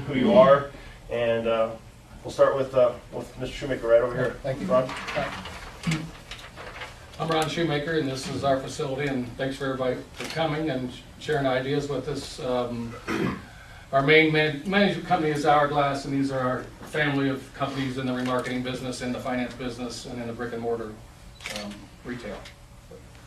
who you are, and we'll start with Mr. Shoemaker right over here. Thank you. Ron. I'm Ron Shoemaker, and this is our facility, and thanks for everybody for coming and sharing ideas with us. Our main management company is Hourglass, and these are our family of companies in the remarketing business, in the finance business, and in the brick and mortar retail.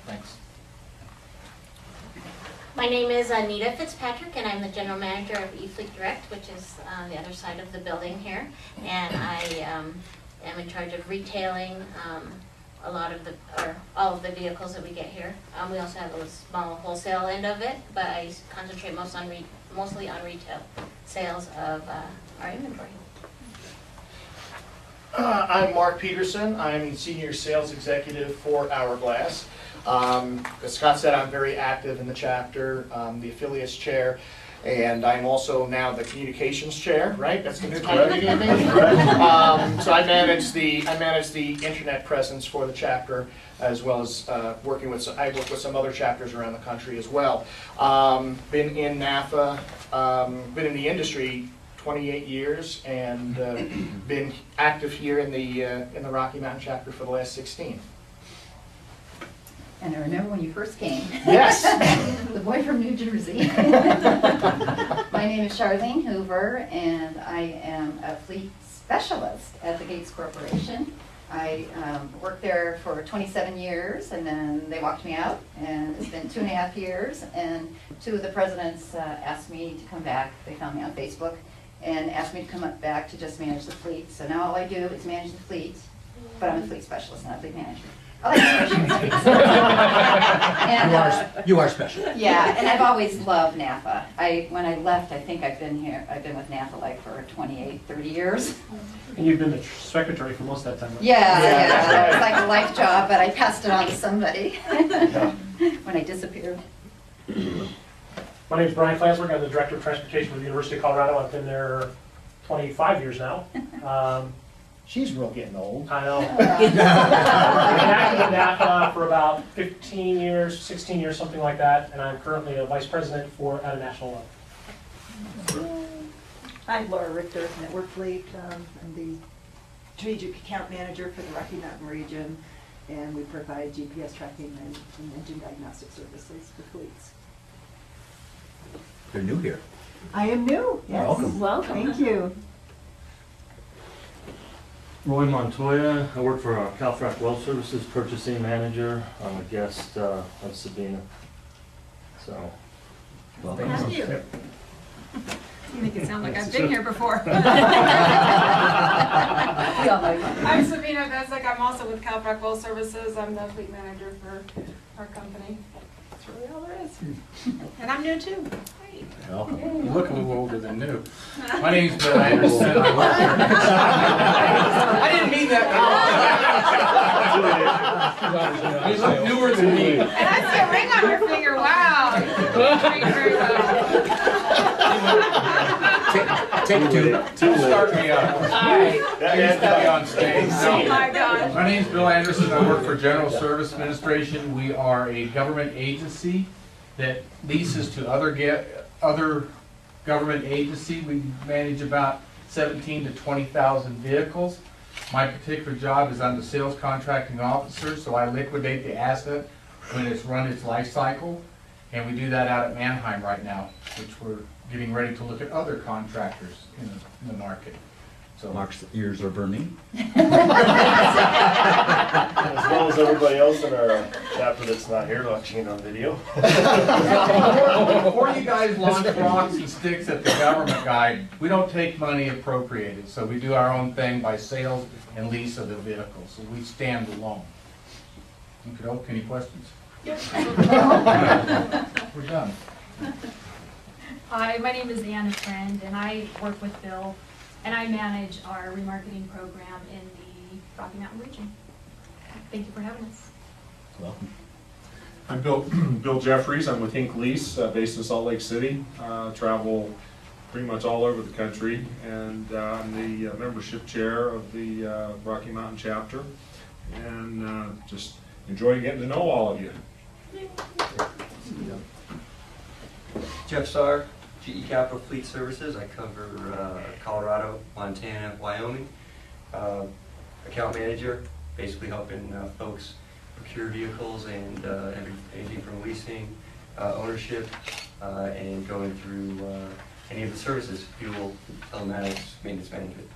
Thanks. My name is Anita Fitzpatrick, and I'm the general manager of eFleet Direct, which is the other side of the building here. And I am in charge of retailing all of the vehicles that we get here. We also have a small wholesale end of it, but I concentrate mostly on retail sales of our inventory. I'm Mark Peterson. I'm Senior Sales Executive for Hourglass. As Scott said, I'm very active in the chapter, the affiliates chair, and I'm also now the communications chair, right? That's the new title you gave me? So I manage the internet presence for the chapter, as well as I work with some other chapters around the country as well. Been in NAFA, been in the industry 28 years, and been active here in the Rocky Mountain chapter for the last 16. And I remember when you first came. Yes. The boy from New Jersey. My name is Charlene Hoover, and I am a fleet specialist at the Gates Corporation. I worked there for 27 years, and then they walked me out, and it's been 2.5 years, and two of the presidents asked me to come back. They found me on Facebook and asked me to come back to just manage the fleet. So now all I do is manage the fleet, but I'm a fleet specialist, not a fleet manager. I like specialists. And, you are special. Yeah, and I've always loved NAFA. When I left, I think I've been with NAFA like for 28, 30 years. And you've been the secretary for most of that time. Right? Yeah. It was like a life job, but I passed it on to somebody when I disappeared. My name is Brian Flansburgh. I'm the Director of Transportation for the University of Colorado. I've been there 25 years now. She's real getting old. I know. I've been active in NAFA for about 15 years, 16 years, something like that, and I'm currently a vice president at a national level. I'm Laura Richter, Network Fleet. I'm the strategic account manager for the Rocky Mountain region, and we provide GPS tracking and engine diagnostic services for fleets. You're new here. I am new. Yes. Welcome. Thank you. Roy Montoya. I work for Calfrac Well Services, purchasing manager. I'm a guest of Sabina. So, Welcome. Thank you. You make it sound like I've been here before. I'm Sabina Besek. I'm also with Calfrac Well Services. I'm the fleet manager for our company. That's really all there is. And I'm new too. Welcome. You look a little older than new. My name's Bill Anderson. I didn't mean that at all. You look newer than me. And I see a ring on your finger. Wow. Very well. Take two. Start me up. All right. Please put me on stage. Oh my gosh. My name's Bill Anderson. I work for General Service Administration. We are a government agency that leases to other government agencies. We manage about 17,000 to 20,000 vehicles. My particular job is I'm the sales contracting officer, so I liquidate the asset when it's run its life cycle, and we do that out at Mannheim right now, which we're getting ready to look at other contractors in the market. So Mark's ears are burning. As well as everybody else in our chapter that's not here watching it on video. Before you guys launch rocks and sticks at the government guy, we don't take money appropriated, so we do our own thing by sales and lease of the vehicle, so we stand alone. Okay, any questions? Yes. We're done. Hi, my name is Anna Friend, and I work with Bill, and I manage our remarketing program in the Rocky Mountain region. Thank you for having us. Welcome. I'm Bill Jeffries. I'm with Hink Lease, based in Salt Lake City. Travel pretty much all over the country, and I'm the membership chair of the Rocky Mountain chapter, and just enjoying getting to know all of you. Jeff Starr, GE Capital Fleet Services. I cover Colorado, Montana, Wyoming. Account manager, basically helping folks procure vehicles and anything from leasing, ownership, and going through any of the services, fuel, telematics, maintenance management.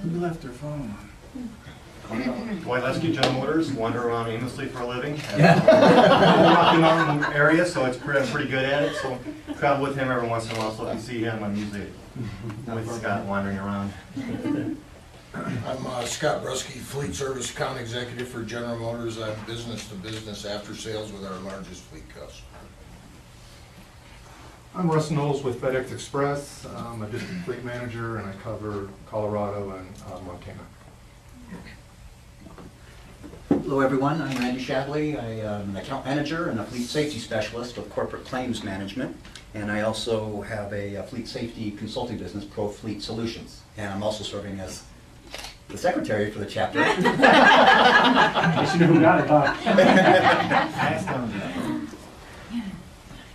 Who left their phone on? Dwight Lesky, General Motors, wander around aimlessly for a living. Rocky Mountain area, so I'm pretty good at it. So travel with him every once in a while. So if you see him, I'm usually with Scott wandering around. I'm Scott Brusky, Fleet Service Account Executive for General Motors. I'm business to business after sales with our largest fleet customer. I'm Russ Knowles with FedEx Express. I'm a district fleet manager and I cover Colorado and Montana. Hello everyone, I'm Randy Shadley. I am an account manager and a fleet safety specialist with corporate claims management. And I also have a fleet safety consulting business, Pro Fleet Solutions. And I'm also serving as the secretary for the chapter. You should know who got it, huh?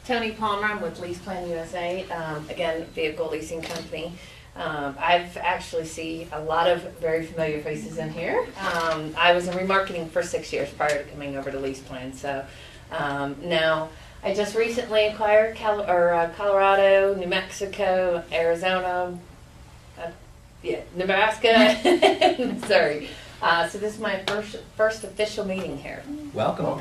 Tony Palmer, I'm with Lease Plan USA, again, vehicle leasing company. I've actually see a lot of very familiar faces in here. I was in remarketing for 6 years prior to coming over to Lease Plan, so now I just recently acquired Colorado, New Mexico, Arizona, Nebraska, Missouri. So this is my first official meeting here. Welcome.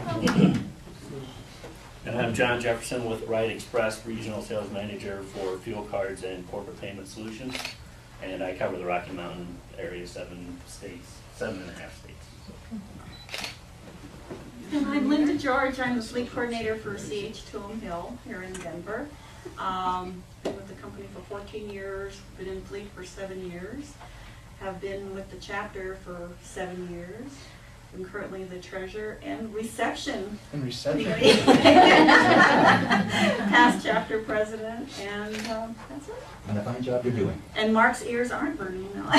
And I'm John Jefferson with Ride Express, Regional Sales Manager for Fuel Cards and Corporate Payment Solutions. And I cover the Rocky Mountain area, 7 states, 7.5 states. And I'm Linda George. I'm the fleet coordinator for CH Tool Hill here in Denver. Been with the company for 14 years, been in fleet for 7 years, have been with the chapter for 7 years. I'm currently the treasurer and reception. Past chapter president, and that's it. And a fine job you're doing. And Mark's ears aren't burning now.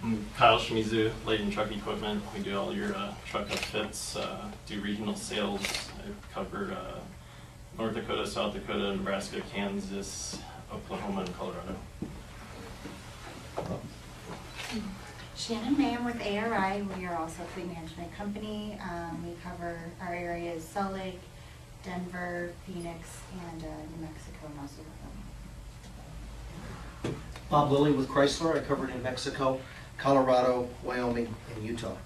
I'm Kyle Shimizu, Leighton Truck Equipment. We do all your truck upfits, do regional sales. I've covered North Dakota, South Dakota, Nebraska, Kansas, Oklahoma, and Colorado. Shannon Mayer with ARI. We are also a fleet management company. We cover our areas Salt Lake, Denver, Phoenix, and New Mexico, and also Bob Lilly with Chrysler. I cover New Mexico, Colorado, Wyoming, and Utah.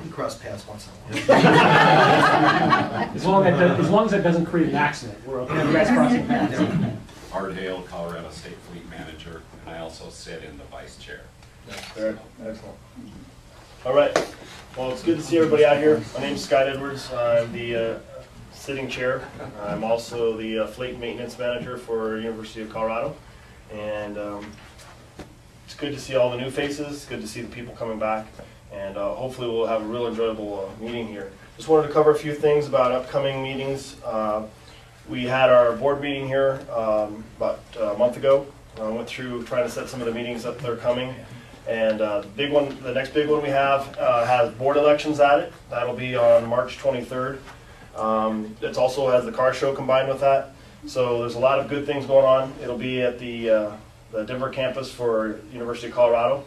We cross paths once in a while. As long as it doesn't create an accident, we're okay. You guys crossing paths. Art Hale, Colorado State Fleet Manager, and I also sit in the vice chair. Very excellent. All right. Well, it's good to see everybody out here. My name is Scott Edwards. I'm the sitting chair. I'm also the fleet maintenance manager for University of Colorado. And it's good to see all the new faces. It's good to see the people coming back. And hopefully we'll have a real enjoyable meeting here. Just wanted to cover a few things about upcoming meetings. We had our board meeting here about a month ago. Went through trying to set some of the meetings up that are coming. And the next big one we have has board elections at it. That'll be on March 23rd. It also has the car show combined with that. So there's a lot of good things going on. It'll be at the Denver campus for University of Colorado.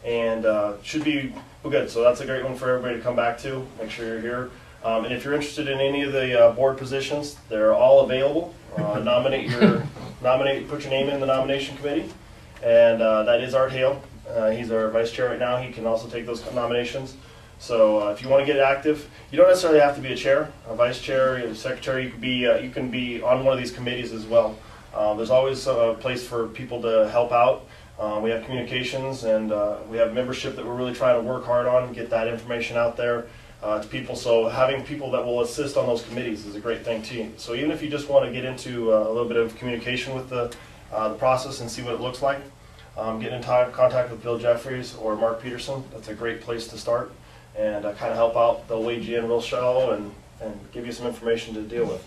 And should be good. So that's a great one for everybody to come back to. Make sure you're here. And if you're interested in any of the board positions, they're all available. Put your name in the nomination committee. And that is Art Hale. He's our vice chair right now. He can also take those nominations. So if you want to get active, you don't necessarily have to be a chair, a vice chair, a secretary. You can be on one of these committees as well. There's always a place for people to help out. We have communications and we have membership that we're really trying to work hard on, get that information out there to people. So having people that will assist on those committees is a great thing too. So even if you just want to get into a little bit of communication with the process and see what it looks like, get in contact with Bill Jeffries or Mark Peterson. That's a great place to start and kind of help out. They'll weigh you in real shallow and give you some information to deal with.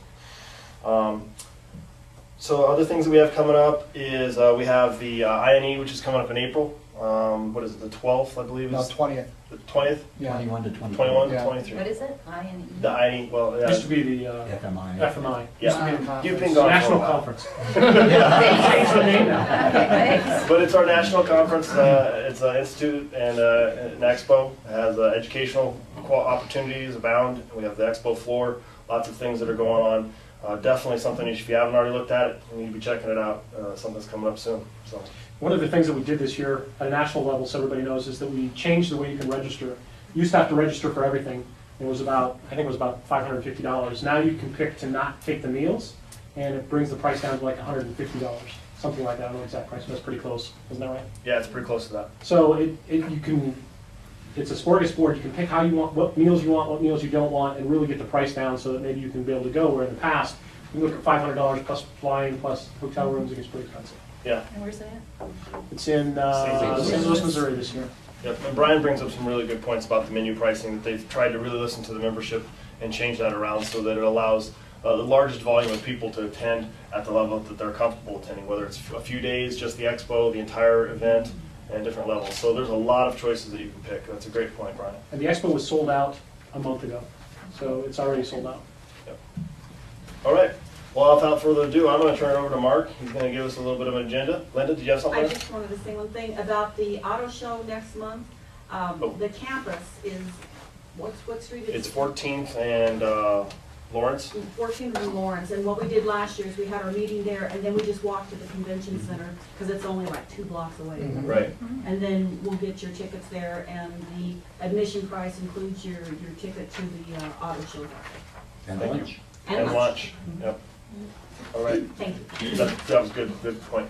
So other things that we have coming up is we have the INE, which is coming up in April. What is it, the 12th, I believe? No, is 20th. The 20th? Yeah. 21 to 23. 21 to Yeah. 23. What is it? I-N-E? The INE, well, yeah. Used to be the FMI. FMI. Yeah. Used to be the conference. You've been gone for a National while. Conference. Changed the name now. But it's our national conference. It's an institute and an expo. It has educational opportunities abound. We have the expo floor, lots of things that are going on. Definitely something if you haven't already looked at it, you need to be checking it out. Something's coming up soon. So. One of the things that we did this year at a national level, so everybody knows, is that we changed the way you can register. You used to have to register for everything. It was about, I think it was about $550. Now you can pick to not take the meals, and it brings the price down to like $150, something like that. I don't know the exact price, but it's pretty close. Isn't that right? Yeah, it's pretty close to that. So it's a smorgasbord. You can pick how you want, what meals you want, what meals you don't want, and really get the price down so that maybe you can be able to go. Where in the past, you look at $500 plus flying plus hotel rooms, it gets pretty expensive. Yeah. And where's that? It's in St. Louis, Missouri this year. Yep, and Brian brings up some really good points about the menu pricing, that they've tried to really listen to the membership and change that around so that it allows the largest volume of people to attend at the level that they're comfortable attending, whether it's a few days, just the expo, the entire event, and different levels. So there's a lot of choices that you can pick. That's a great point, Brian. And the expo was sold out a month ago, so it's already sold out. Yep. All right. Well, without further ado, I'm going to turn it over to Mark. He's going to give us a little bit of an agenda. Linda, did you have something? I just wanted to say one thing about the auto show next month. The campus is, what street is it? It's 14th and Lawrence. 14th and Lawrence, and what we did last year is we had our meeting there, and then we just walked to the convention center, because it's only like 2 blocks away. Right. And then we'll get your tickets there, and the admission price includes your ticket to the auto show. And Thank lunch. you. And lunch. Yep. All right. Thank you. That was good point.